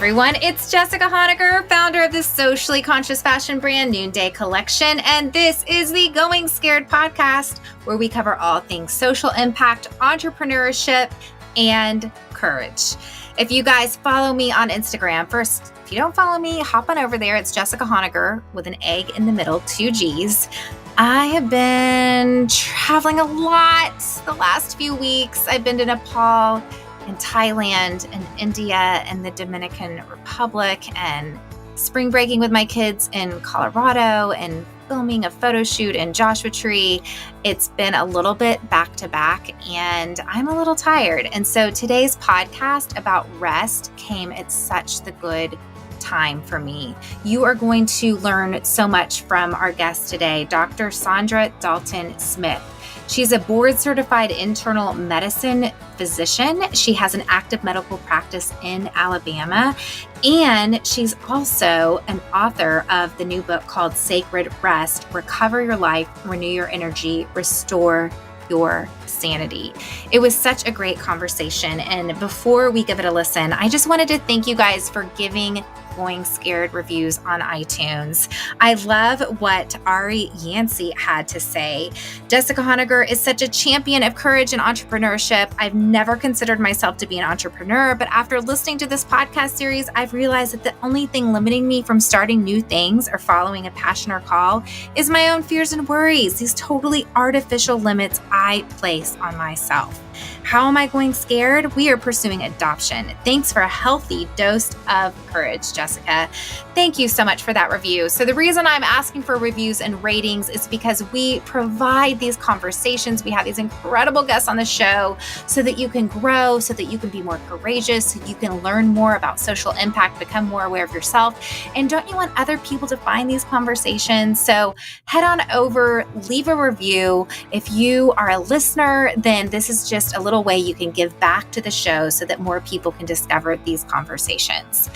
everyone, it's Jessica Honecker, founder of the socially conscious fashion brand Noonday Collection, and this is the Going Scared podcast, where we cover all things social impact, entrepreneurship, and courage. If you guys follow me on Instagram, first, if you don't follow me, hop on over there. It's Jessica Honecker with an egg in the middle, 2 G's. I have been traveling a lot the last few weeks. I've been to Nepal and Thailand and India and the Dominican Republic and spring breaking with my kids in Colorado and filming a photo shoot in Joshua Tree. It's been a little bit back to back and I'm a little tired. And so today's podcast about rest came at such the good time for me. You are going to learn so much from our guest today, Dr. Saundra Dalton-Smith. She's a board-certified internal medicine physician. She has an active medical practice in Alabama, and she's also an author of the new book called Sacred Rest: Recover Your Life, Renew Your Energy, Restore Your Sanity. It was such a great conversation, and before we give it a listen, I just wanted to thank you guys for giving Going Scared reviews on iTunes. I love what Ari Yancey had to say. Jessica Honecker is such a champion of courage and entrepreneurship. I've never considered myself to be an entrepreneur, but after listening to this podcast series, I've realized that the only thing limiting me from starting new things or following a passion or call is my own fears and worries, these totally artificial limits I place on myself. How am I going scared? We are pursuing adoption. Thanks for a healthy dose of courage, Jessica. Thank you so much for that review. So the reason I'm asking for reviews and ratings is because we provide these conversations. We have these incredible guests on the show so that you can grow, so that you can be more courageous, so you can learn more about social impact, become more aware of yourself. And don't you want other people to find these conversations? So head on over, leave a review. If you are a listener, then this is just a little way you can give back to the show so that more people can discover these conversations.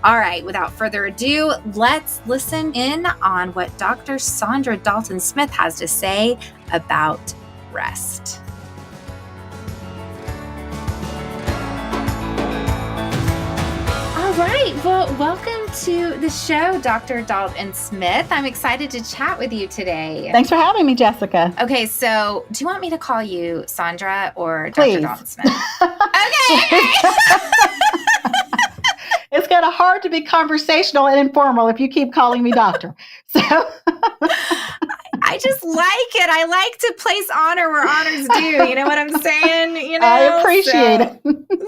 All right, without further ado, let's listen in on what Dr. Saundra Dalton-Smith has to say about rest. All right, well, welcome to the show, Dr. Dalton-Smith. I'm excited to chat with you today. Thanks for having me, Jessica. Okay, so do you want me to call you Saundra or Please. Dr. Dalton-Smith? Okay. It's kind of hard to be conversational and informal if you keep calling me doctor. So I just like it. I like to place honor where honor's due. You know what I'm saying? You know, I appreciate it.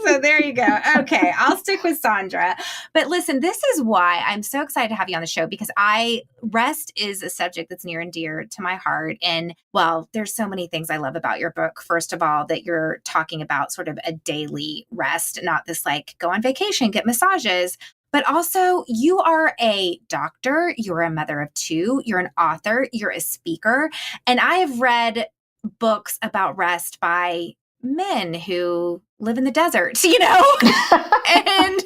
So there you go. Okay, I'll stick with Saundra. But listen, this is why I'm so excited to have you on the show, because rest is a subject that's near and dear to my heart. And well, there's so many things I love about your book. First of all, that you're talking about sort of a daily rest, not this like go on vacation, get massages. But also, you are a doctor, you're a mother of 2, you're an author, you're a speaker. And I have read books about rest by men who live in the desert, you know? And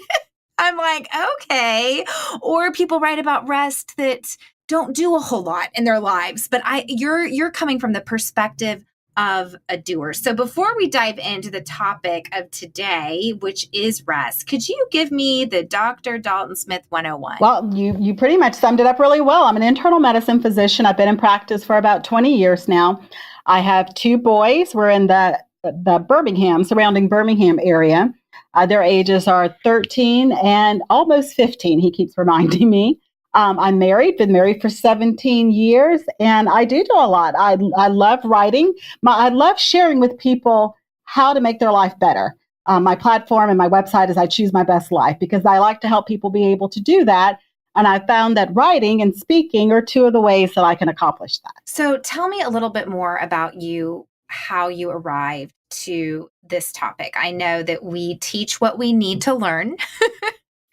I'm like, okay. Or people write about rest that don't do a whole lot in their lives. But you're coming from the perspective of a doer. So before we dive into the topic of today, which is rest, could you give me the Dr. Dalton-Smith 101? Well, you pretty much summed it up really well. I'm an internal medicine physician. I've been in practice for about 20 years now. I have 2 boys. We're in the surrounding Birmingham area. Their ages are 13 and almost 15. He keeps reminding me. I'm married, been married for 17 years, and I do a lot. I love writing. I love sharing with people how to make their life better. My platform and my website is I Choose My Best Life, because I like to help people be able to do that. And I found that writing and speaking are 2 of the ways that I can accomplish that. So tell me a little bit more about you, how you arrived to this topic. I know that we teach what we need to learn.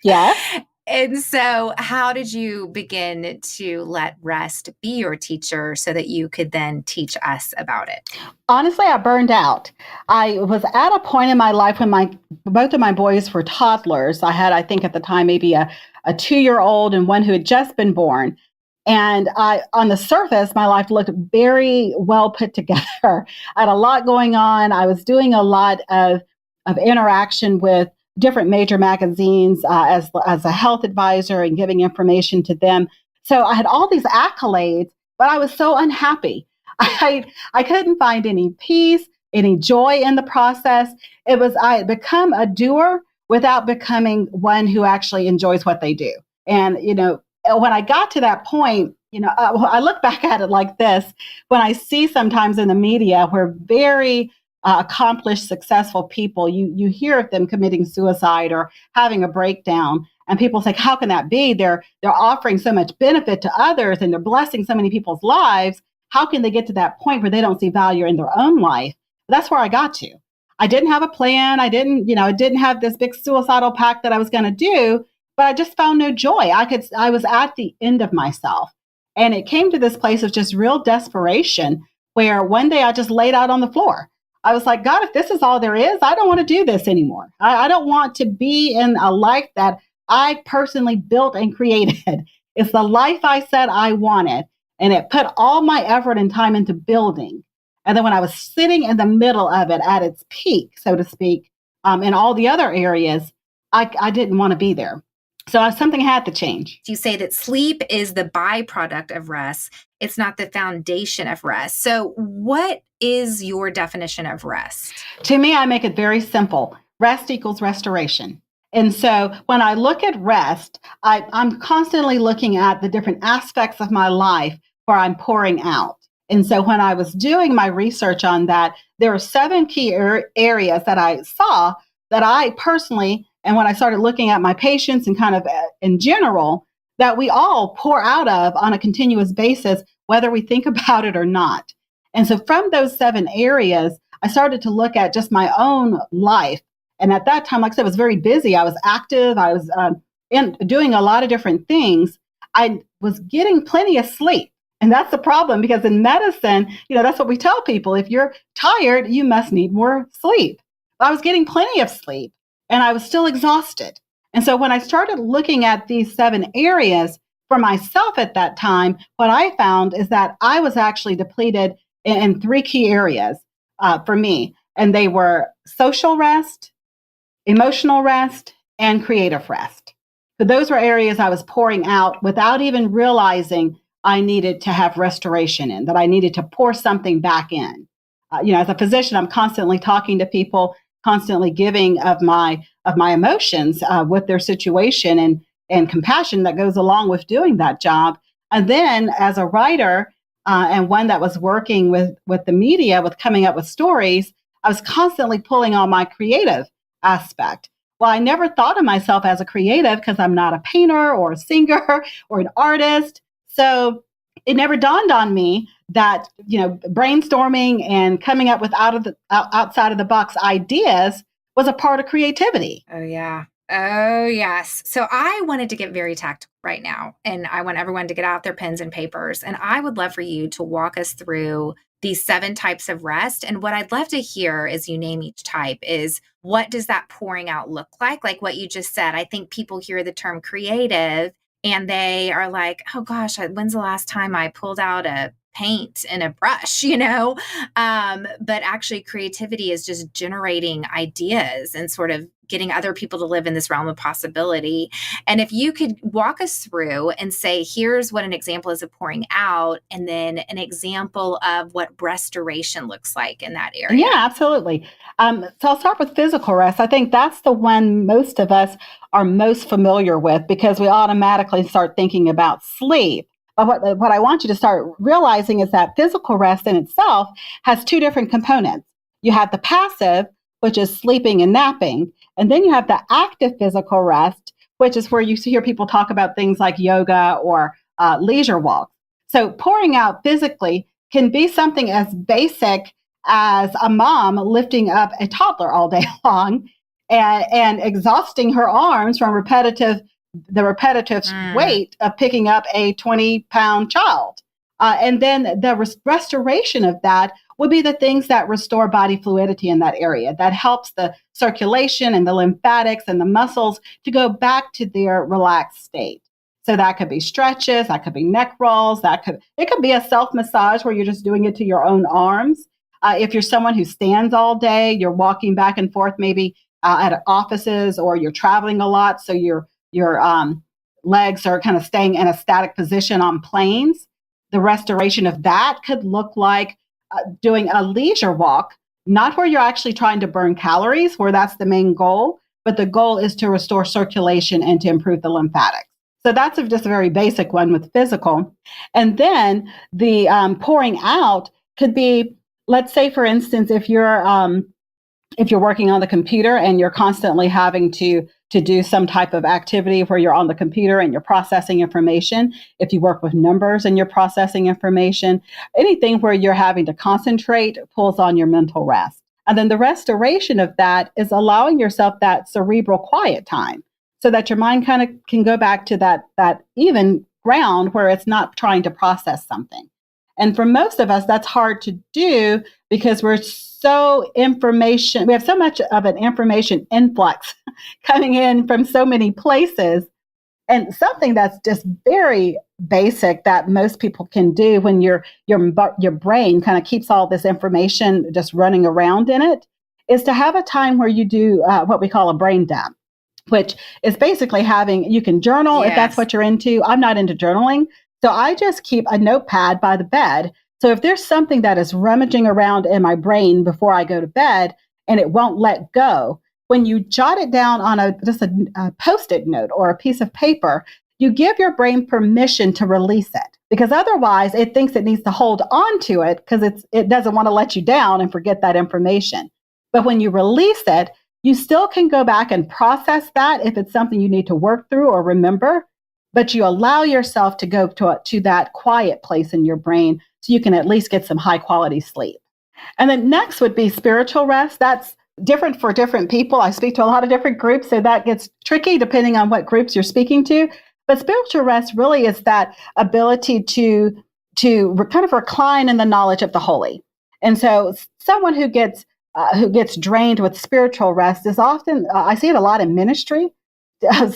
Yes. And so how did you begin to let rest be your teacher so that you could then teach us about it? Honestly, I burned out. I was at a point in my life when both of my boys were toddlers. I had, I think at the time, maybe a 2-year-old and one who had just been born. And on the surface, my life looked very well put together. I had a lot going on. I was doing a lot of interaction with different major magazines as a health advisor and giving information to them. So I had all these accolades, but I was so unhappy. I couldn't find any peace, any joy in the process. I had become a doer without becoming one who actually enjoys what they do. And, when I got to that point, I look back at it like this. When I see sometimes in the media where very accomplished, successful people, you hear of them committing suicide or having a breakdown, and people say, how can that be? They're offering so much benefit to others and they're blessing so many people's lives. How can they get to that point where they don't see value in their own life? But that's where I got to. I didn't have a plan. I didn't have this big suicidal pact that I was going to do, but I just found no joy. I was at the end of myself. And it came to this place of just real desperation where one day I just laid out on the floor. I was like, God, if this is all there is, I don't want to do this anymore. I don't want to be in a life that I personally built and created. It's the life I said I wanted. And it put all my effort and time into building. And then when I was sitting in the middle of it at its peak, so to speak, in all the other areas, I didn't want to be there. So something had to change. You say that sleep is the byproduct of rest. It's not the foundation of rest. So what is your definition of rest? To me, I make it very simple. Rest equals restoration. And so when I look at rest, I'm constantly looking at the different aspects of my life where I'm pouring out. And so when I was doing my research on that, there are 7 key areas that I saw that I personally, and when I started looking at my patients and kind of in general, that we all pour out of on a continuous basis, whether we think about it or not. And so from those 7 areas, I started to look at just my own life. And at that time, like I said, I was very busy. I was active. I was doing a lot of different things. I was getting plenty of sleep. And that's the problem, because in medicine, that's what we tell people. If you're tired, you must need more sleep. I was getting plenty of sleep and I was still exhausted. And so when I started looking at these 7 areas for myself at that time, what I found is that I was actually depleted in 3 key areas for me. And they were social rest, emotional rest, and creative rest. So those were areas I was pouring out without even realizing I needed to have restoration in, that I needed to pour something back in. As a physician, I'm constantly talking to people, constantly giving of my emotions with their situation and compassion that goes along with doing that job. And then as a writer and one that was working with the media, with coming up with stories, I was constantly pulling on my creative aspect. Well, I never thought of myself as a creative because I'm not a painter or a singer or an artist. So it never dawned on me that, brainstorming and coming up with outside of the box ideas was a part of creativity. Oh, yeah. Oh, yes. So I wanted to get very tactical right now, and I want everyone to get out their pens and papers. And I would love for you to walk us through these 7 types of rest. And what I'd love to hear as you name each type is, what does that pouring out look like? Like what you just said. I think people hear the term creative and they are like, oh gosh, when's the last time I pulled out a paint and a brush, but actually creativity is just generating ideas and sort of getting other people to live in this realm of possibility. And if you could walk us through and say, here's what an example is of pouring out, and then an example of what restoration looks like in that area. Yeah, absolutely. So I'll start with physical rest. I think that's the one most of us are most familiar with because we automatically start thinking about sleep. But what I want you to start realizing is that physical rest in itself has 2 different components. You have the passive, which is sleeping and napping. And then you have the active physical rest, which is where you hear people talk about things like yoga or leisure walks. So pouring out physically can be something as basic as a mom lifting up a toddler all day long and exhausting her arms from the repetitive weight of picking up a 20-pound child. And then the restoration of that would be the things that restore body fluidity in that area, that helps the circulation and the lymphatics and the muscles to go back to their relaxed state. So that could be stretches, that could be neck rolls, it could be a self-massage where you're just doing it to your own arms. If you're someone who stands all day, you're walking back and forth maybe at offices, or you're traveling a lot, so your legs are kind of staying in a static position on planes. The restoration of that could look like doing a leisure walk, not where you're actually trying to burn calories, where that's the main goal, but the goal is to restore circulation and to improve the lymphatics. So that's just a very basic one with physical. And then the pouring out could be, let's say, for instance, if you're working on the computer and you're constantly having to do some type of activity where you're on the computer and you're processing information, if you work with numbers and you're processing information, anything where you're having to concentrate pulls on your mental rest. And then the restoration of that is allowing yourself that cerebral quiet time so that your mind kind of can go back to that even ground where it's not trying to process something. And for most of us, that's hard to do because we have so much of an information influx coming in from so many places. And something that's just very basic that most people can do when your brain kind of keeps all this information just running around in it is to have a time where you do what we call a brain dump, which is basically you can journal if that's what you're into. I'm not into journaling. So I just keep a notepad by the bed. So if there's something that is rummaging around in my brain before I go to bed and it won't let go, when you jot it down on just a Post-it note or a piece of paper, you give your brain permission to release it, because otherwise it thinks it needs to hold on to it because it doesn't want to let you down and forget that information. But when you release it, you still can go back and process that if it's something you need to work through or remember, but you allow yourself to go to that quiet place in your brain so you can at least get some high quality sleep. And then next would be spiritual rest. That's different for different people. I speak to a lot of different groups, so that gets tricky depending on what groups you're speaking to. But spiritual rest really is that ability to kind of recline in the knowledge of the holy. And so someone who gets drained with spiritual rest is often, I see it a lot in ministry.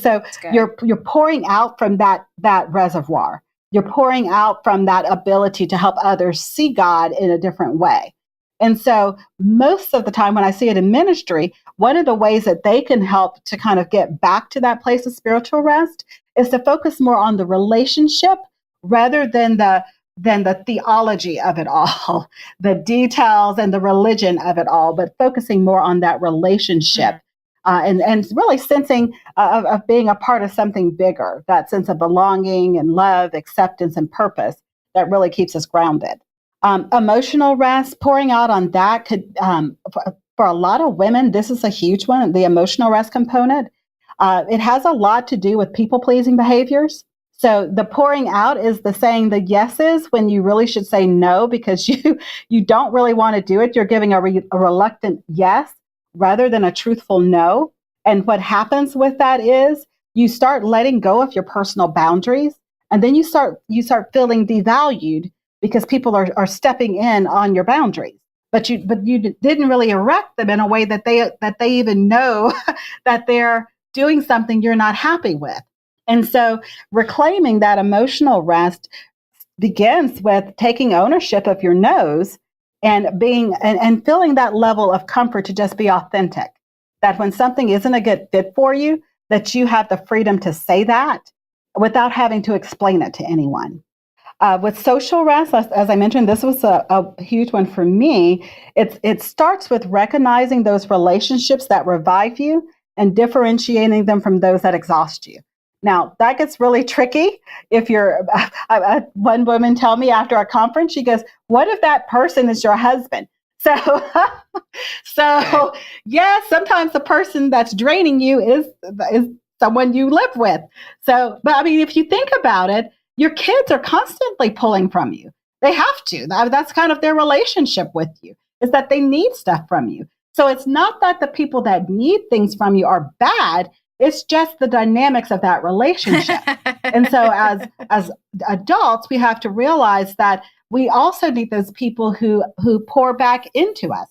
So you're pouring out from that reservoir. You're pouring out from that ability to help others see God in a different way. And so most of the time when I see it in ministry, one of the ways that they can help to kind of get back to that place of spiritual rest is to focus more on the relationship rather than the theology of it all, the details and the religion of it all, but focusing more on that relationship. And really sensing of being a part of something bigger, that sense of belonging and love, acceptance, and purpose that really keeps us grounded. Emotional rest, pouring out on that could, for a lot of women, this is a huge one, the emotional rest component. It has a lot to do with people-pleasing behaviors. So the pouring out is the saying the yeses when you really should say no because you don't really want to do it. You're giving a reluctant yes rather than a truthful no. And what happens with that is you start letting go of your personal boundaries, and then you start feeling devalued because people are stepping in on your boundaries. But you didn't really erect them in a way that they even know that they're doing something you're not happy with. And so reclaiming that emotional rest begins with taking ownership of your no's and and feeling that level of comfort to just be authentic. That when something isn't a good fit for you, that you have the freedom to say that without having to explain it to anyone. With social rest, as I mentioned, this was a huge one for me. It starts with recognizing those relationships that revive you and differentiating them from those that exhaust you. Now, that gets really tricky. If you're, one woman told me after a conference, she goes, what if that person is your husband? So yes, sometimes the person that's draining you is someone you live with. So, but I mean, if you think about it, your kids are constantly pulling from you. They have to. That's kind of their relationship with you, is that they need stuff from you. So it's not that the people that need things from you are bad. It's just the dynamics of that relationship. And so as adults, we have to realize that we also need those people who pour back into us.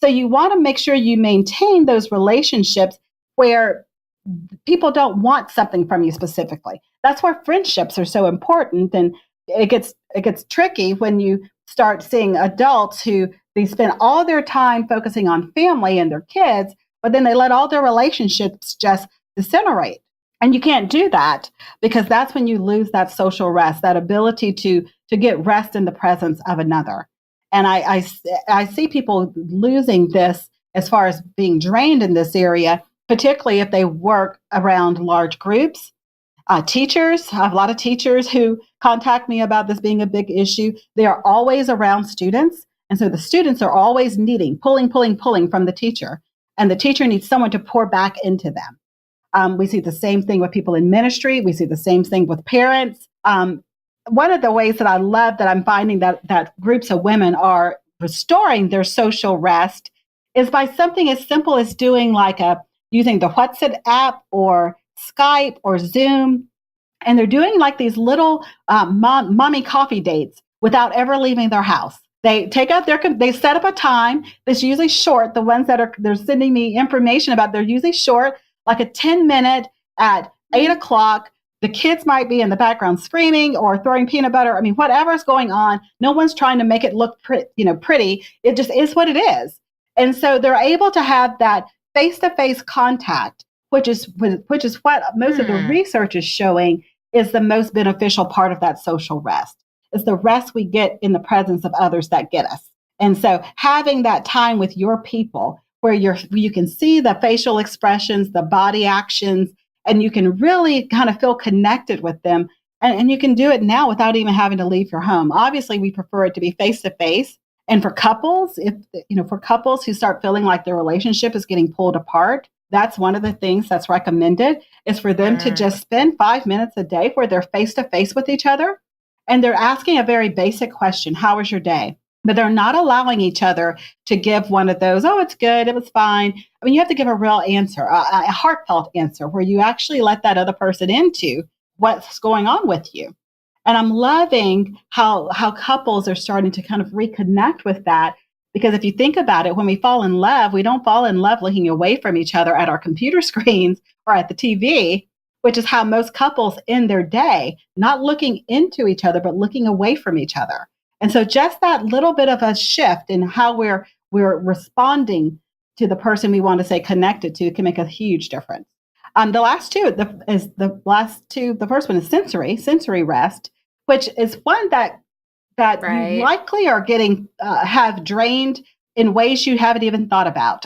So you want to make sure you maintain those relationships where people don't want something from you specifically. That's where friendships are so important. And it gets tricky when you start seeing adults who they spend all their time focusing on family and their kids, but then they let all their relationships just disintegrate. And you can't do that, because that's when you lose that social rest, that ability to get rest in the presence of another. And I see people losing this as far as being drained in this area, particularly if they work around large groups. Teachers, I have a lot of teachers who contact me about this being a big issue. They are always around students. And so the students are always needing, pulling from the teacher. And the teacher needs someone to pour back into them. We see the same thing with people in ministry. We see the same thing with parents. One of the ways that I love that I'm finding that groups of women are restoring their social rest is by something as simple as doing using the WhatsApp app or Skype or Zoom. And they're doing like these little mommy coffee dates without ever leaving their house. They they set up a time that's usually short. The ones they're sending me information about, they're usually short, like a 10-minute at 8 o'clock. The kids might be in the background screaming or throwing peanut butter. I mean, whatever's going on, no one's trying to make it look pretty. It just is what it is. And so they're able to have that face-to-face contact, which is what most of the research is showing is the most beneficial part of that social rest. It's the rest we get in the presence of others that get us. And so having that time with your people where you can see the facial expressions, the body actions, and you can really kind of feel connected with them. And you can do it now without even having to leave your home. Obviously, we prefer it to be face-to-face. And for couples, for couples who start feeling like their relationship is getting pulled apart, that's one of the things that's recommended is for them to just spend 5 minutes a day where they're face-to-face with each other. And they're asking a very basic question, how was your day? But they're not allowing each other to give one of those, oh, it's good, it was fine. I mean, you have to give a real answer, a heartfelt answer where you actually let that other person into what's going on with you. And I'm loving how couples are starting to kind of reconnect with that. Because if you think about it, when we fall in love, we don't fall in love looking away from each other at our computer screens or at the TV, which is how most couples end their day, not looking into each other, but looking away from each other. And so just that little bit of a shift in how we're responding to the person we want to stay connected to can make a huge difference. The first one is sensory rest, which is one that you likely are getting have drained in ways you haven't even thought about.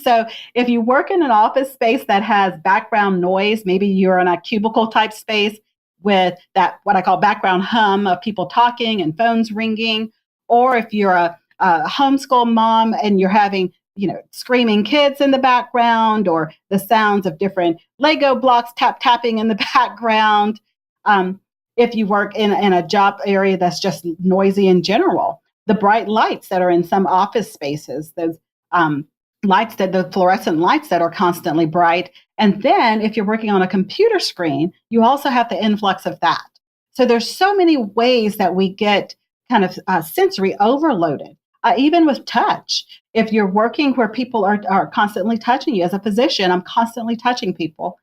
So if you work in an office space that has background noise, maybe you're in a cubicle type space with that, what I call background hum of people talking and phones ringing, or if you're a homeschool mom and you're having, screaming kids in the background, or the sounds of different Lego blocks tapping in the background. If you work in a job area that's just noisy in general, the bright lights that are in some office spaces, those the fluorescent lights that are constantly bright. And then if you're working on a computer screen, you also have the influx of that. So there's so many ways that we get kind of sensory overloaded, even with touch. If you're working where people are constantly touching you, as a physician, I'm constantly touching people.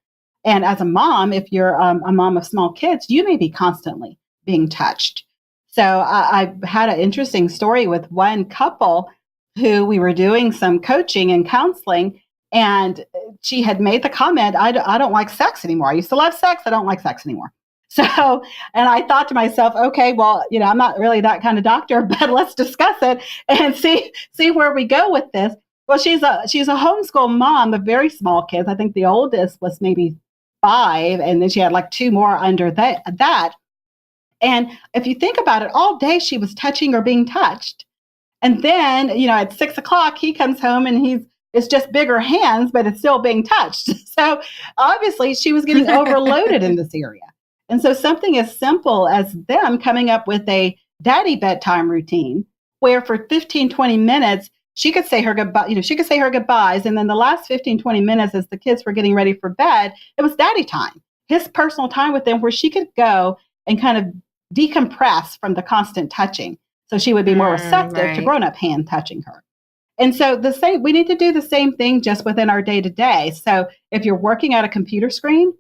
And as a mom, if you're a mom of small kids, you may be constantly being touched. So I had an interesting story with one couple who we were doing some coaching and counseling, and she had made the comment, I don't like sex anymore. I used to love sex. I don't like sex anymore. So, and I thought to myself, okay, well, I'm not really that kind of doctor, but let's discuss it and see where we go with this. Well, she's a homeschool mom of very small kids. I think the oldest was maybe 5, and then she had like 2 more under that. And if you think about it, all day she was touching or being touched. And then, at 6 o'clock, he comes home and it's just bigger hands, but it's still being touched. So obviously she was getting overloaded in this area. And so something as simple as them coming up with a daddy bedtime routine where for 15, 20 minutes, she could say her goodbye, she could say her goodbyes. And then the last 15, 20 minutes as the kids were getting ready for bed, it was daddy time, his personal time with them where she could go and kind of decompress from the constant touching. So she would be more receptive to grown-up hand touching her. And so we need to do the same thing just within our day-to-day. So if you're working at a computer screen,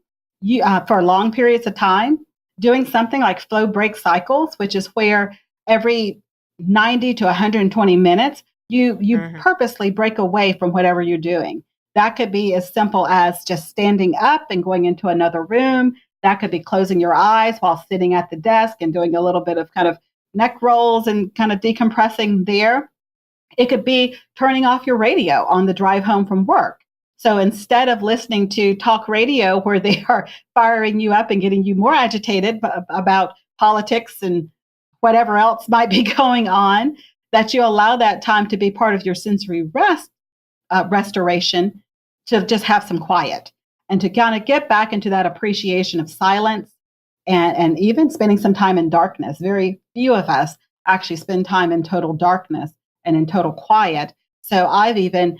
for long periods of time, doing something like flow break cycles, which is where every 90 to 120 minutes, you purposely break away from whatever you're doing. That could be as simple as just standing up and going into another room. That could be closing your eyes while sitting at the desk and doing a little bit of kind of neck rolls and kind of decompressing there. It could be turning off your radio on the drive home from work. So instead of listening to talk radio where they are firing you up and getting you more agitated about politics and whatever else might be going on, that you allow that time to be part of your sensory restoration, to just have some quiet and to kind of get back into that appreciation of silence and even spending some time in darkness. Very few of us actually spend time in total darkness and in total quiet. So I've even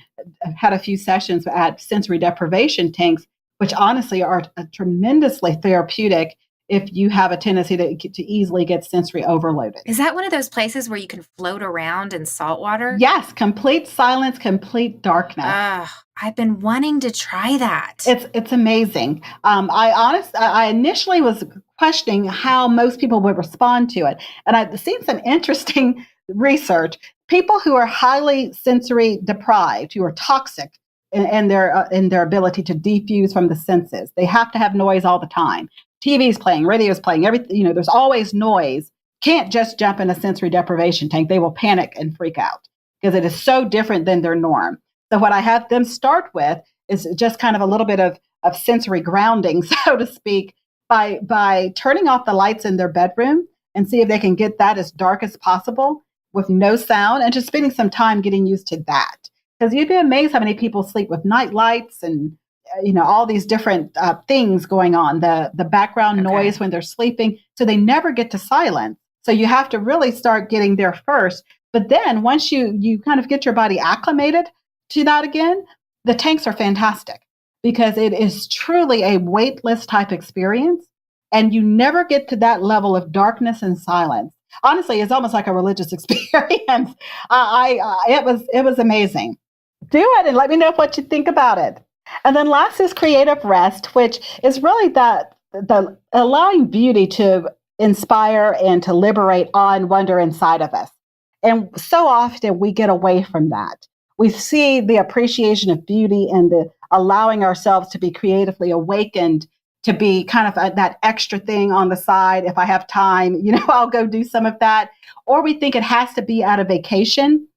had a few sessions at sensory deprivation tanks, which honestly are tremendously therapeutic if you have a tendency to easily get sensory overloaded. Is that one of those places where you can float around in salt water? Yes, complete silence, complete darkness. I've been wanting to try that. It's amazing. I initially was questioning how most people would respond to it, and I've seen some interesting research. People who are highly sensory deprived, who are toxic in their ability to defuse from the senses, they have to have noise all the time. TV's playing, radio's playing, everything. There's always noise. Can't just jump in a sensory deprivation tank. They will panic and freak out because it is so different than their norm. So what I have them start with is just kind of a little bit of sensory grounding, so to speak, by turning off the lights in their bedroom and see if they can get that as dark as possible with no sound, and just spending some time getting used to that. Because you'd be amazed how many people sleep with night lights and all these different things going on, the background noise when they're sleeping. So they never get to silence. So you have to really start getting there first. But then once you kind of get your body acclimated to that again, the tanks are fantastic because it is truly a weightless type experience. And you never get to that level of darkness and silence. Honestly, it's almost like a religious experience. It was amazing. Do it and let me know what you think about it. And then last is creative rest, which is really the allowing beauty to inspire and to liberate awe and wonder inside of us. And so often we get away from that. We see the appreciation of beauty and the allowing ourselves to be creatively awakened, to be kind of that extra thing on the side. If I have time, I'll go do some of that. Or we think it has to be at a vacation.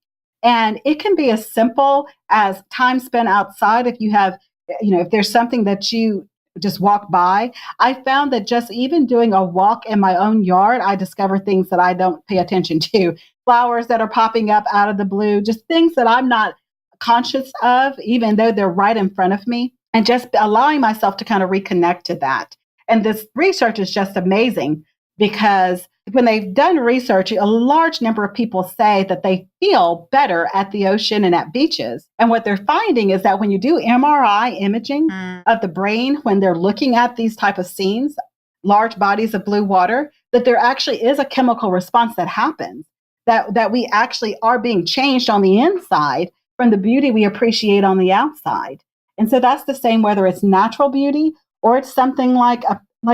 And it can be as simple as time spent outside. If you have, if there's something that you just walk by. I found that just even doing a walk in my own yard, I discover things that I don't pay attention to. Flowers that are popping up out of the blue, just things that I'm not conscious of, even though they're right in front of me. And just allowing myself to kind of reconnect to that. And this research is just amazing because when they've done research, a large number of people say that they feel better at the ocean and at beaches. And what they're finding is that when you do MRI imaging of the brain, when they're looking at these type of scenes, large bodies of blue water, that there actually is a chemical response that happens, that we actually are being changed on the inside from the beauty we appreciate on the outside. And so that's the same whether it's natural beauty or it's something like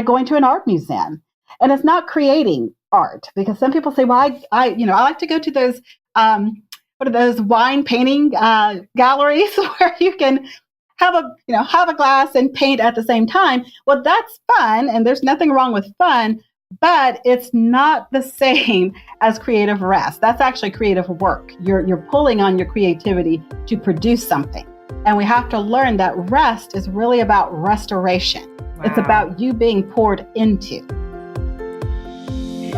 going to an art museum. And it's not creating art, because some people say, well, I like to go to those what are those wine painting galleries where you can have a glass and paint at the same time. Well, that's fun, and there's nothing wrong with fun, but it's not the same as creative rest. That's actually creative work. You're pulling on your creativity to produce something. And we have to learn that rest is really about restoration. Wow. It's about you being poured into.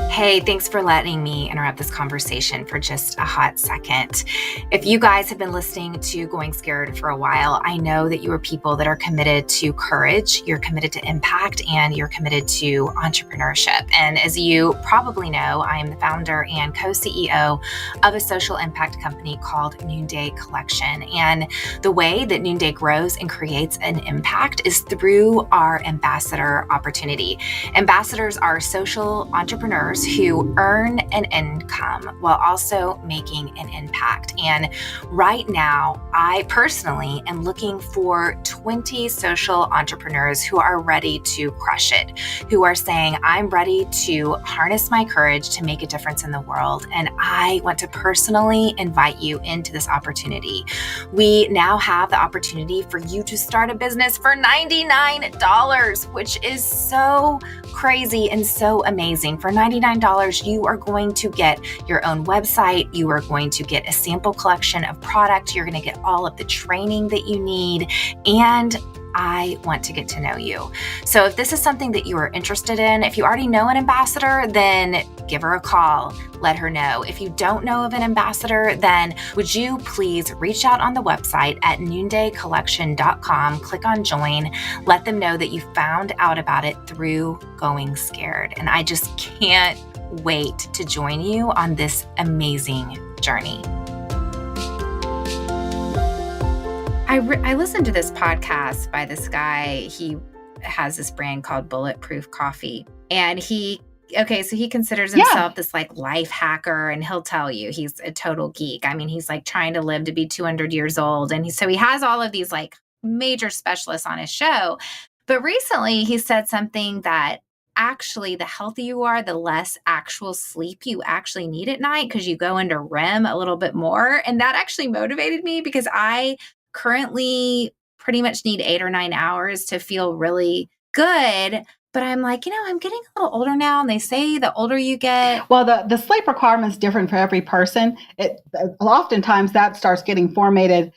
Hey, thanks for letting me interrupt this conversation for just a hot second. If you guys have been listening to Going Scared for a while, I know that you are people that are committed to courage, you're committed to impact, and you're committed to entrepreneurship. And as you probably know, I am the founder and co-CEO of a social impact company called Noonday Collection. And the way that Noonday grows and creates an impact is through our ambassador opportunity. Ambassadors are social entrepreneurs who earn an income while also making an impact. And right now, I personally am looking for 20 social entrepreneurs who are ready to crush it, who are saying, I'm ready to harness my courage to make a difference in the world. And I want to personally invite you into this opportunity. We now have the opportunity for you to start a business for $99, which is so crazy and so amazing. For $99, you are going to get your own website. You are going to get a sample collection of product. You're going to get all of the training that you need. And I want to get to know you. So if this is something that you are interested in, if you already know an ambassador, then give her a call, let her know. If you don't know of an ambassador, then would you please reach out on the website at noondaycollection.com, click on join, let them know that you found out about it through Going Scared. And I just can't wait to join you on this amazing journey. I listened to this podcast by this guy. He has this brand called Bulletproof Coffee. And he considers himself this like life hacker, and he'll tell you he's a total geek. I mean, he's like trying to live to be 200 years old. And so he has all of these like major specialists on his show. But recently he said something that actually the healthier you are, the less actual sleep you actually need at night, because you go into REM a little bit more. And that actually motivated me, because I currently pretty much need 8 or 9 hours to feel really good. But I'm like, I'm getting a little older now. And they say the older you get. Well, the sleep requirement is different for every person. Oftentimes that starts getting formatted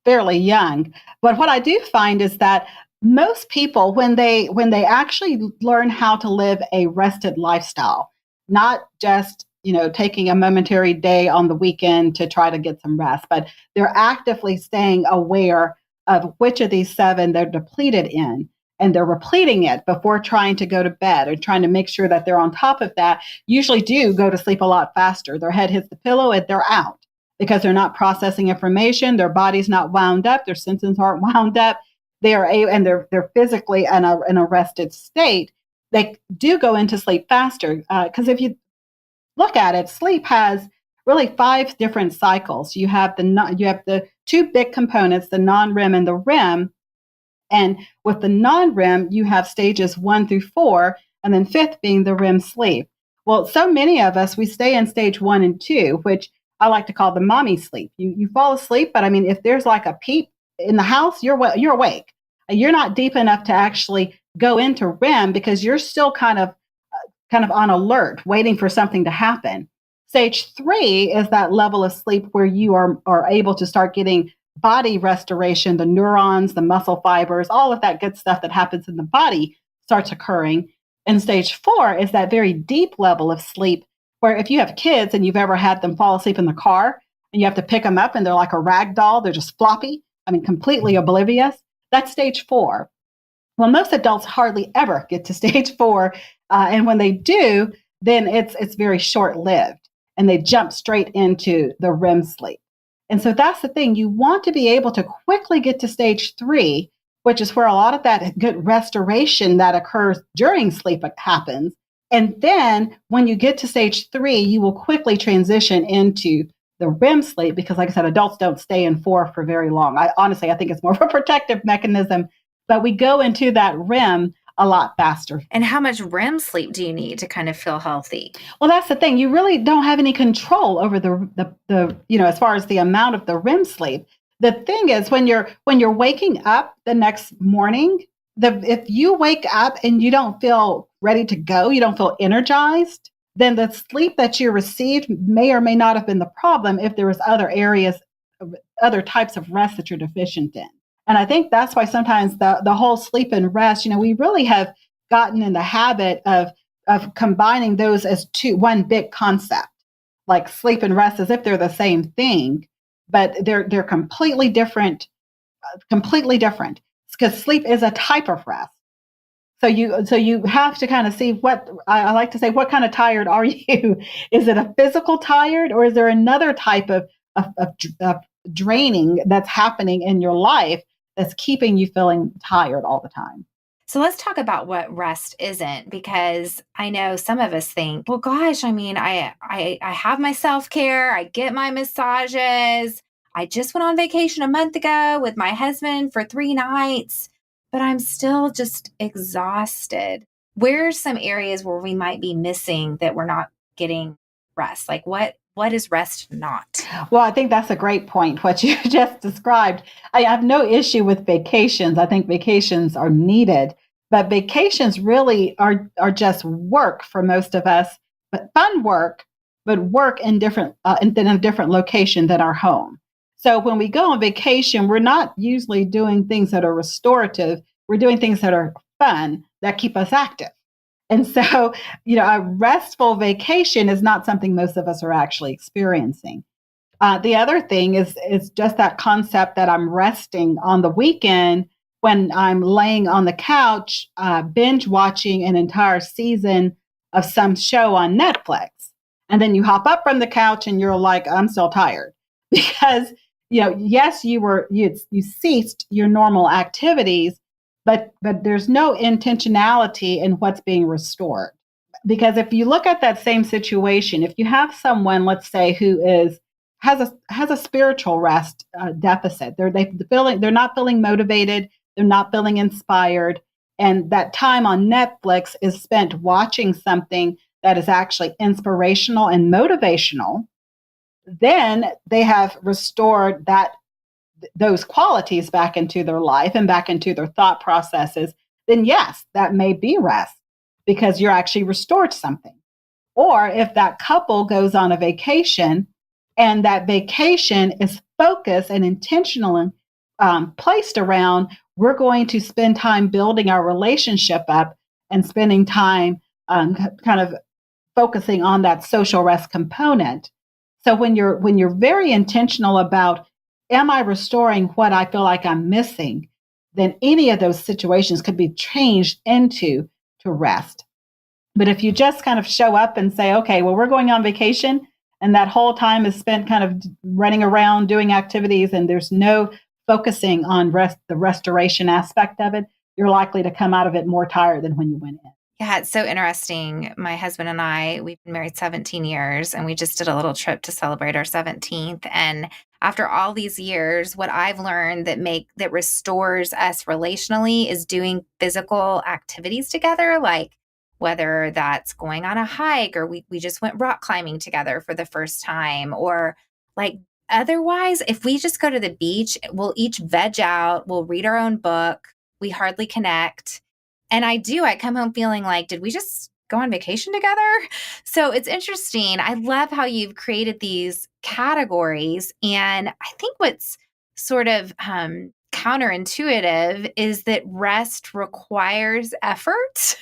fairly young. But what I do find is that most people, when they actually learn how to live a rested lifestyle, not just taking a momentary day on the weekend to try to get some rest, but they're actively staying aware of which of these 7 they're depleted in, and they're repleting it before trying to go to bed, or trying to make sure that they're on top of that, usually do go to sleep a lot faster. Their head hits the pillow and they're out, because they're not processing information. Their body's not wound up. Their senses aren't wound up. They're physically in a rested state. They do go into sleep faster, because if you look at it, sleep has really 5 different cycles. You have the 2 big components, the non-REM and the REM. And with the non-REM, you have stages 1 through 4, and then 5th being the REM sleep. Well, so many of us, we stay in stage 1 and 2, which I like to call the mommy sleep. You fall asleep, but I mean, if there's like a peep in the house, you're awake. You're not deep enough to actually go into REM, because you're still kind of on alert, waiting for something to happen. Stage 3 is that level of sleep where you are able to start getting body restoration, the neurons, the muscle fibers, all of that good stuff that happens in the body starts occurring. And stage 4 is that very deep level of sleep where if you have kids and you've ever had them fall asleep in the car and you have to pick them up and they're like a rag doll, they're just floppy, completely oblivious, that's stage 4. Well, most adults hardly ever get to stage 4. And when they do, then it's very short-lived, and they jump straight into the REM sleep. And so that's the thing. You want to be able to quickly get to stage 3, which is where a lot of that good restoration that occurs during sleep happens. And then when you get to stage 3, you will quickly transition into the REM sleep, because like I said, adults don't stay in 4 for very long. I think it's more of a protective mechanism, but we go into that REM a lot faster. And how much REM sleep do you need to kind of feel healthy? Well, that's the thing. You really don't have any control over the as far as the amount of the REM sleep. The thing is, when you're waking up the next morning, if you wake up and you don't feel ready to go, you don't feel energized, then the sleep that you received may or may not have been the problem if there was other areas, other types of rest that you're deficient in. And I think that's why sometimes the whole sleep and rest, we really have gotten in the habit of combining those as one big concept, like sleep and rest, as if they're the same thing, but they're completely different, because sleep is a type of rest. So you have to kind of see what I like to say, what kind of tired are you? Is it a physical tired, or is there another type of draining that's happening in your life that's keeping you feeling tired all the time? So let's talk about what rest isn't, because I know some of us think, well, gosh, I mean, I have my self-care, I get my massages. I just went on vacation a month ago with my husband for 3 nights, but I'm still just exhausted. Where are some areas where we might be missing that we're not getting rest? Like what is rest not? Well, I think that's a great point, what you just described. I have no issue with vacations. I think vacations are needed, but vacations really are just work for most of us, but fun work, but work in in a different location than our home. So when we go on vacation, we're not usually doing things that are restorative. We're doing things that are fun that keep us active. And so, a restful vacation is not something most of us are actually experiencing. The other thing is just that concept that I'm resting on the weekend when I'm laying on the couch, binge watching an entire season of some show on Netflix. And then you hop up from the couch and you're like, I'm still tired because, yes, you ceased your normal activities, but there's no intentionality in what's being restored. Because if you look at that same situation, if you have someone, let's say, who has a spiritual rest deficit, they're not feeling motivated, they're not feeling inspired, and that time on Netflix is spent watching something that is actually inspirational and motivational, then they have restored those qualities back into their life and back into their thought processes. Then yes, that may be rest because you're actually restored something. Or if that couple goes on a vacation and that vacation is focused and intentionally placed around, we're going to spend time building our relationship up and spending time kind of focusing on that social rest component. So when you're very intentional about, am I restoring what I feel like I'm missing, then any of those situations could be changed into to rest. But if you just kind of show up and say, okay, well, we're going on vacation, and that whole time is spent kind of running around doing activities, and there's no focusing on the restoration aspect of it, you're likely to come out of it more tired than when you went in. Yeah, it's so interesting. My husband and I, we've been married 17 years, and we just did a little trip to celebrate our 17th. And after all these years, what I've learned that restores us relationally is doing physical activities together, like whether that's going on a hike, or we just went rock climbing together for the first time, or like otherwise, if we just go to the beach, we'll each veg out, we'll read our own book, we hardly connect. And I come home feeling like, did we just go on vacation together? So it's interesting. I love how you've created these categories. And I think what's sort of counterintuitive is that rest requires effort.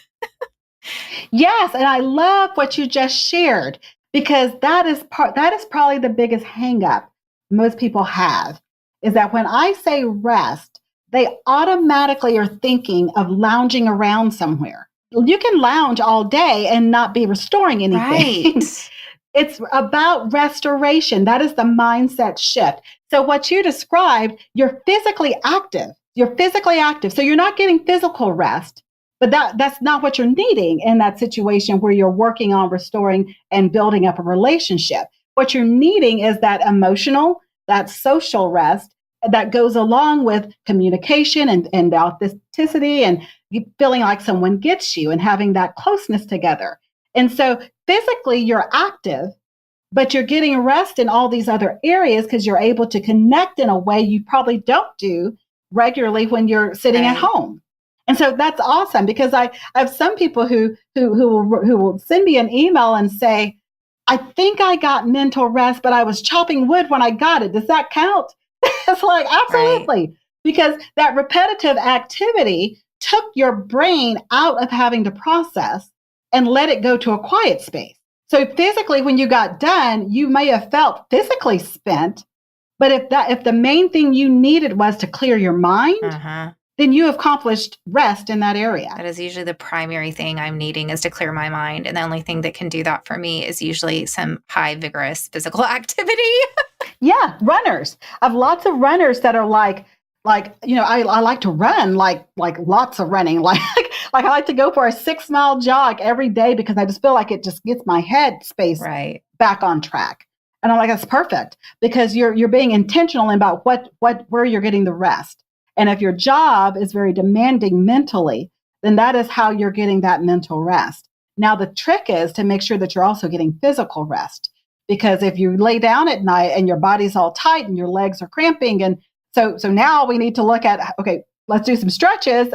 Yes, and I love what you just shared because that is probably the biggest hang up most people have is that when I say rest, they automatically are thinking of lounging around somewhere. You can lounge all day and not be restoring anything. Right. It's about restoration. That is the mindset shift. So what you described, you're physically active. You're physically active. So you're not getting physical rest. But that's not what you're needing in that situation where you're working on restoring and building up a relationship. What you're needing is that emotional, that social rest that goes along with communication and authenticity and feeling like someone gets you and having that closeness together. And so physically you're active, but you're getting rest in all these other areas because you're able to connect in a way you probably don't do regularly when you're sitting at home. And so that's awesome because I have some people who will send me an email and say, I think I got mental rest, but I was chopping wood when I got it. Does that count? It's like, absolutely. Right. Because that repetitive activity took your brain out of having to process and let it go to a quiet space. So physically, when you got done, you may have felt physically spent, but if the main thing you needed was to clear your mind, then you have accomplished rest in that area. That is usually the primary thing I'm needing is to clear my mind. And the only thing that can do that for me is usually some high vigorous physical activity. Yeah, runners. I have lots of runners that are like Like, I like to run, like lots of running, like I like to go for a 6 mile jog every day because I just feel like it just gets my head space Right. back on track. And I'm like, that's perfect because you're being intentional about where you're getting the rest. And if your job is very demanding mentally, then that is how you're getting that mental rest. Now, the trick is to make sure that you're also getting physical rest. Because if you lay down at night and your body's all tight and your legs are cramping, and so now we need to look at, okay, let's do some stretches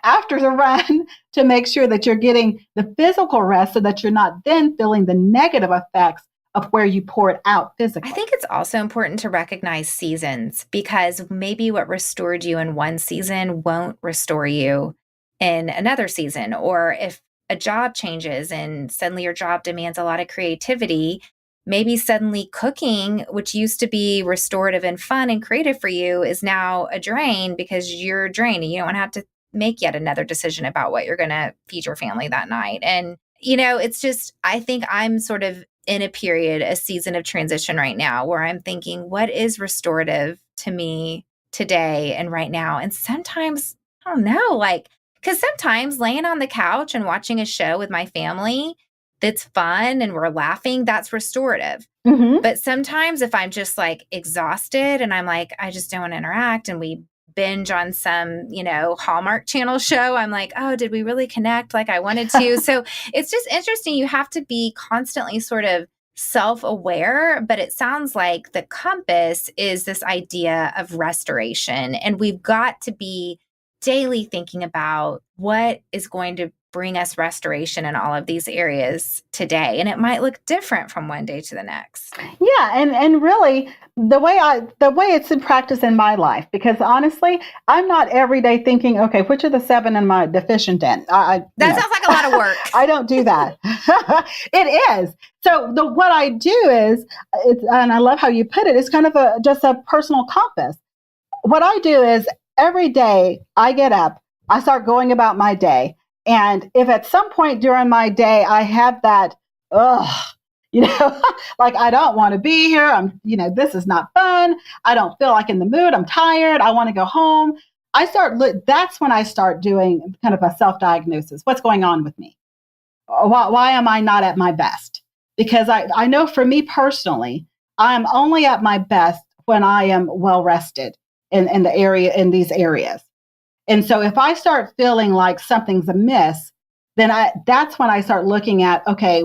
after the run to make sure that you're getting the physical rest so that you're not then feeling the negative effects of where you pour it out physically. I think it's also important to recognize seasons because maybe what restored you in one season won't restore you in another season. Or if a job changes and suddenly your job demands a lot of creativity, maybe suddenly cooking, which used to be restorative and fun and creative for you, is now a drain because you're drained and you don't have to make yet another decision about what you're going to feed your family that night. And, it's just, I think I'm sort of in a season of transition right now where I'm thinking, what is restorative to me today and right now? And sometimes, I don't know, because sometimes laying on the couch and watching a show with my family that's fun and we're laughing, that's restorative. Mm-hmm. But sometimes if I'm just exhausted and I'm I just don't want to interact and we binge on some, Hallmark Channel show, I'm like, oh, did we really connect like I wanted to? So it's just interesting. You have to be constantly sort of self-aware, but it sounds like the compass is this idea of restoration. And we've got to be daily thinking about what is going to bring us restoration in all of these areas today. And it might look different from one day to the next. Yeah, and really the way it's in practice in my life, because honestly, I'm not every day thinking, okay, which of the 7 am I deficient in? That sounds like a lot of work. I don't do that. It is. So what I do is, and I love how you put it, it's kind of just a personal compass. What I do is every day I get up, I start going about my day. And if at some point during my day I have that, like I don't want to be here, this is not fun, I don't feel like in the mood, I'm tired, I want to go home, that's when I start doing kind of a self-diagnosis. What's going on with me? Why am I not at my best? Because I know for me personally, I'm only at my best when I am well rested in these areas. And so if I start feeling like something's amiss, then that's when I start looking at, okay,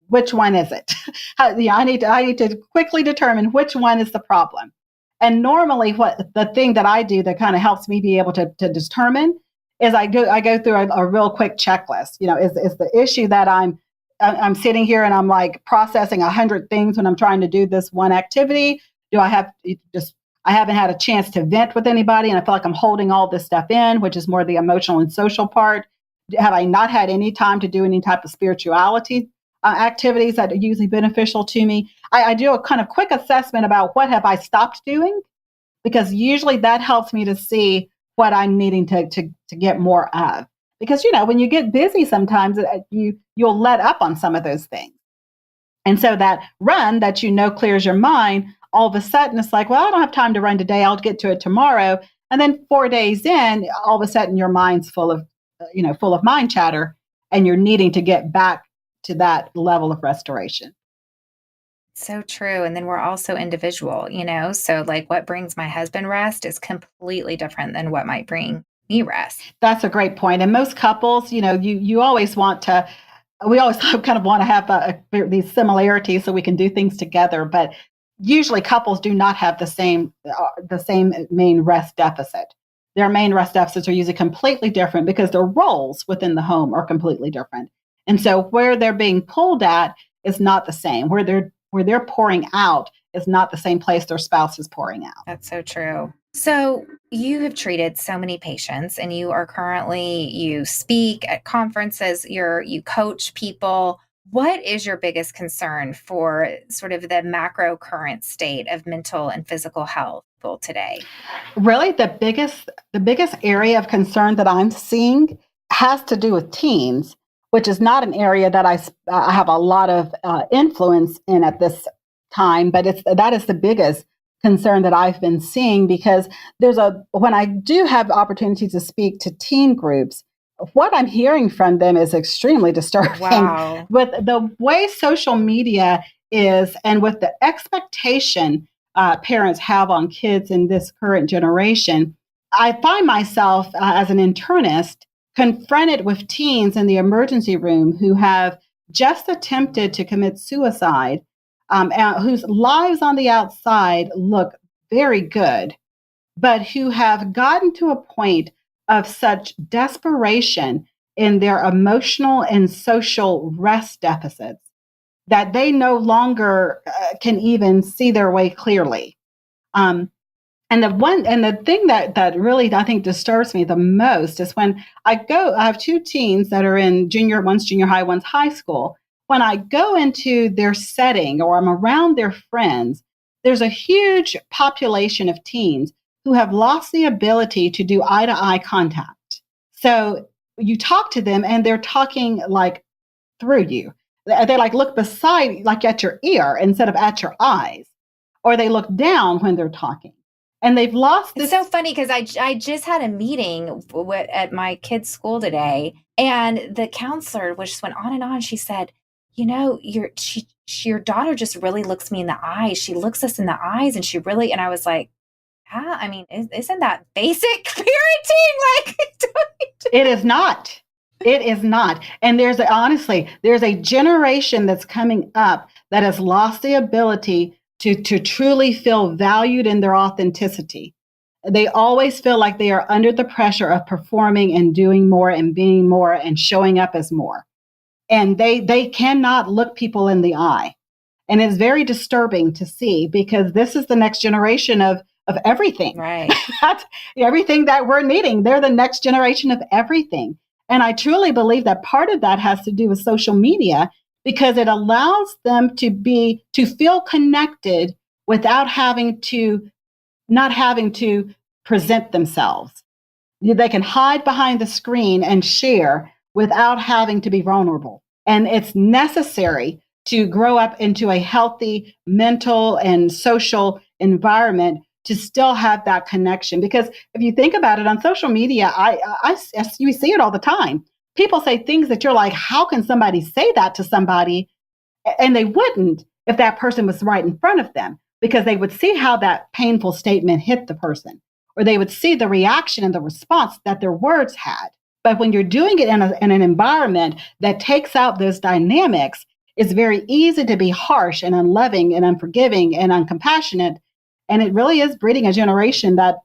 which one is it? I need to quickly determine which one is the problem. And normally the thing that I do that kind of helps me be able to determine is I go through a real quick checklist. Is the issue that I'm sitting here and I'm like processing 100 things when I'm trying to do this one activity? Do I have I haven't had a chance to vent with anybody and I feel like I'm holding all this stuff in, which is more the emotional and social part? Have I not had any time to do any type of spirituality activities that are usually beneficial to me? I do a kind of quick assessment about what have I stopped doing, because usually that helps me to see what I'm needing to get more of. Because, when you get busy, sometimes you'll let up on some of those things. And so that run that clears your mind, all of a sudden it's like, well, I don't have time to run today, I'll get to it tomorrow. And then 4 days in, all of a sudden your mind's full of mind chatter, and you're needing to get back to that level of restoration. So true. And then we're also individual, so what brings my husband rest is completely different than what might bring me rest. That's a great point. And most couples, you always we always kind of want to have these similarities so we can do things together. But usually couples do not have the same main rest deficit. Their main rest deficits are usually completely different because their roles within the home are completely different. And so where they're being pulled at is not the same. Where they're pouring out is not the same place their spouse is pouring out. That's so true. So you have treated so many patients, and you speak at conferences, you coach people. What is your biggest concern for sort of the macro current state of mental and physical health today? Really, the biggest area of concern that I'm seeing has to do with teens, which is not an area that I have a lot of influence in at this time, but that is the biggest concern that I've been seeing, because when I do have opportunities to speak to teen groups, what I'm hearing from them is extremely disturbing. Wow. With the way social media is, and with the expectation parents have on kids in this current generation, I find myself as an internist confronted with teens in the emergency room who have just attempted to commit suicide, whose lives on the outside look very good, but who have gotten to a point of such desperation in their emotional and social rest deficits that they no longer can even see their way clearly. Um, and the thing that really I think disturbs me the most is when I have two teens that are in one's junior high, one's high school. When I go into their setting or I'm around their friends, there's a huge population of teens who have lost the ability to do eye to eye contact. So you talk to them and they're talking like through you. They like look beside, like at your ear instead of at your eyes, or they look down when they're talking. And they've lost this. It's so funny because I just had a meeting at my kid's school today, and the counselor just went on and on. She said, your daughter just really looks me in the eyes. She looks us in the eyes, and and I was like, yeah, I mean, isn't that basic parenting? Like, it is not. It is not. And there's a generation that's coming up that has lost the ability to truly feel valued in their authenticity. They always feel like they are under the pressure of performing and doing more and being more and showing up as more. And they cannot look people in the eye. And it's very disturbing to see, because this is the next generation of everything. Right. That's everything that we're needing. They're the next generation of everything. And I truly believe that part of that has to do with social media, because it allows them to feel connected without not having to present themselves. They can hide behind the screen and share without having to be vulnerable. And it's necessary to grow up into a healthy mental and social environment to still have that connection. Because if you think about it, on social media, you see it all the time. People say things that you're like, how can somebody say that to somebody? And they wouldn't if that person was right in front of them, because they would see how that painful statement hit the person, or they would see the reaction and the response that their words had. But when you're doing it in an environment that takes out those dynamics, it's very easy to be harsh and unloving and unforgiving and uncompassionate. And it really is breeding a generation that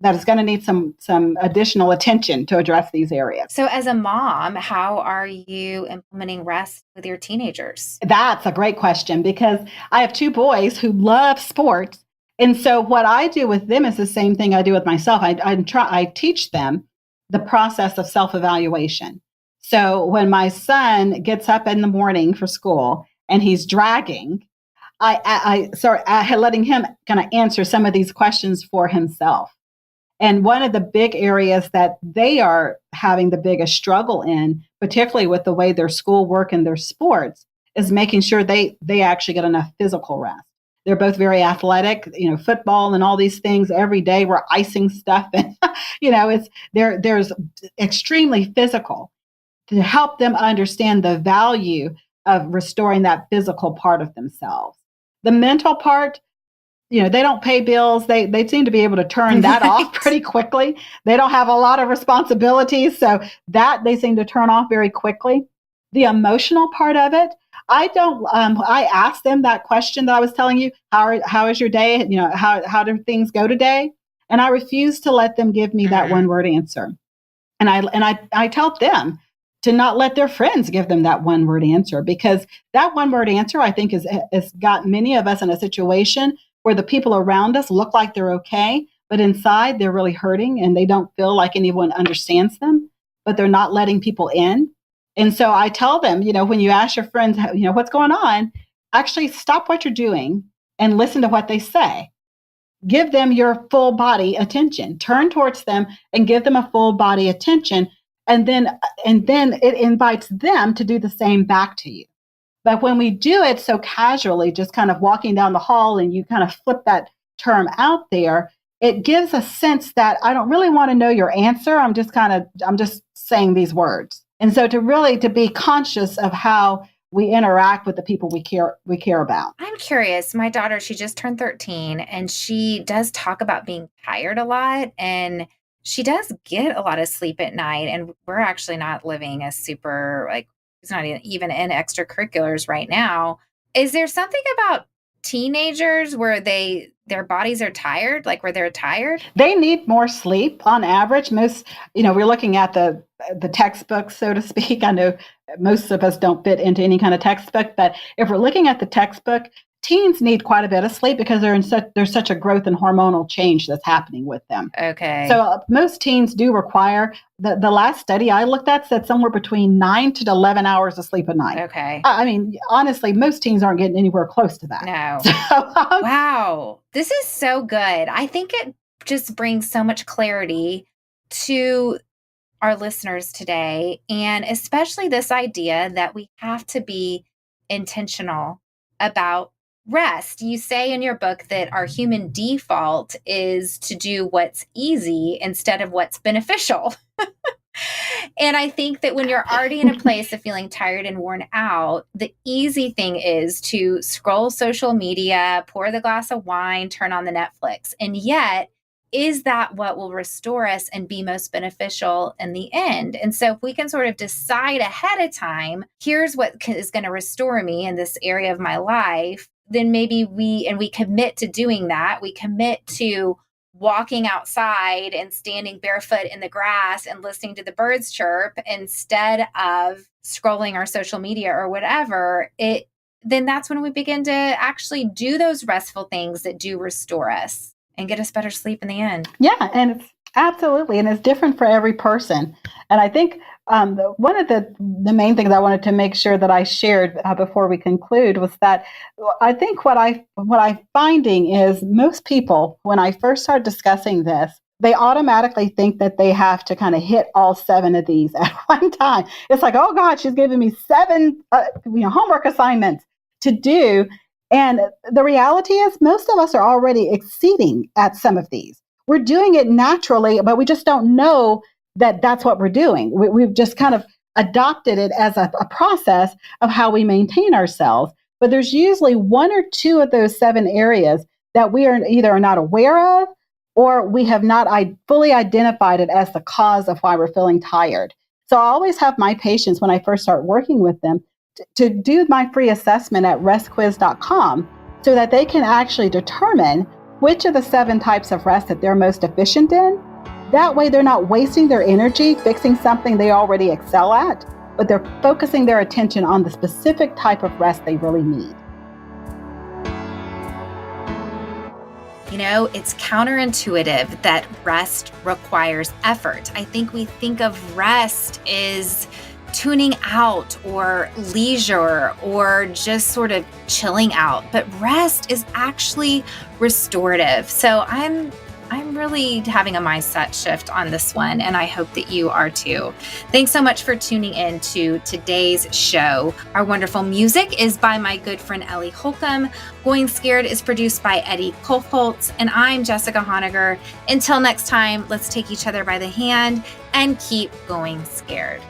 is going to need some additional attention to address these areas. So as a mom, how are you implementing rest with your teenagers? That's a great question, because I have two boys who love sports. And so what I do with them is the same thing I do with myself. I teach them the process of self-evaluation. So when my son gets up in the morning for school and he's dragging, I letting him kind of answer some of these questions for himself. And one of the big areas that they are having the biggest struggle in, particularly with the way their schoolwork and their sports, is making sure they actually get enough physical rest. They're both very athletic, football and all these things. Every day we're icing stuff, and there's extremely physical, to help them understand the value of restoring that physical part of themselves. The mental part, they don't pay bills. They seem to be able to turn that off pretty quickly. They don't have a lot of responsibilities, so that they seem to turn off very quickly. The emotional part of it, I don't. I asked them that question that I was telling you. How is your day? How do things go today? And I refuse to let them give me that one word answer. And I tell them to not let their friends give them that one word answer, because that one word answer, I think, has got many of us in a situation where the people around us look like they're okay, but inside they're really hurting and they don't feel like anyone understands them, but they're not letting people in. And so I tell them, when you ask your friends, what's going on, actually stop what you're doing and listen to what they say. Give them your full body attention. Turn towards them and give them a full body attention. And then it invites them to do the same back to you. But when we do it so casually, just kind of walking down the hall and you kind of flip that term out there, it gives a sense that I don't really want to know your answer. I'm just saying these words. And so to be conscious of how we interact with the people we care about. I'm curious. My daughter, she just turned 13 and she does talk about being tired a lot, and she does get a lot of sleep at night. And we're actually not living a super, like, it's not even in extracurriculars right now. Is there something about teenagers where their bodies are tired, like where they're tired? They need more sleep on average. We're looking at the textbook, so to speak. I know most of us don't fit into any kind of textbook, but if we're looking at the textbook, teens need quite a bit of sleep because there's such a growth and hormonal change that's happening with them. Okay. So most teens do require, the last study I looked at said somewhere between 9 to 11 hours of sleep a night. Okay. I mean, honestly, most teens aren't getting anywhere close to that. No. So, wow. This is so good. I think it just brings so much clarity to our listeners today, and especially this idea that we have to be intentional about rest. You say in your book that our human default is to do what's easy instead of what's beneficial. And I think that when you're already in a place of feeling tired and worn out, the easy thing is to scroll social media, pour the glass of wine, turn on the Netflix. And yet, is that what will restore us and be most beneficial in the end? And so if we can sort of decide ahead of time, here's what is going to restore me in this area of my life, then maybe we commit to doing that. We commit to walking outside and standing barefoot in the grass and listening to the birds chirp instead of scrolling our social media or whatever, then that's when we begin to actually do those restful things that do restore us and get us better sleep in the end. Yeah, and it's absolutely, and it's different for every person. And I think one of the main things I wanted to make sure that I shared before we conclude was that I think what I'm finding is most people, when I first start discussing this, they automatically think that they have to kind of hit all 7 of these at one time. It's like, oh God, she's giving me 7 homework assignments to do. And the reality is most of us are already exceeding at some of these. We're doing it naturally, but we just don't know that that's what we're doing. We've just kind of adopted it as a process of how we maintain ourselves. But there's usually 1 or 2 of those 7 areas that we are either not aware of or we have not fully identified it as the cause of why we're feeling tired. So I always have my patients, when I first start working with them, to do my free assessment at restquiz.com so that they can actually determine which of the 7 types of rest that they're most efficient in. That way they're not wasting their energy fixing something they already excel at, but they're focusing their attention on the specific type of rest they really need. You know, it's counterintuitive that rest requires effort. I think we think of rest as tuning out or leisure or just sort of chilling out, but rest is actually restorative. So I'm really having a mindset shift on this one, and I hope that you are too. Thanks so much for tuning in to today's show. Our wonderful music is by my good friend Ellie Holcomb. Going Scared is produced by Eddie Kolfoltz, and I'm Jessica Honegger. Until next time, let's take each other by the hand and keep going scared.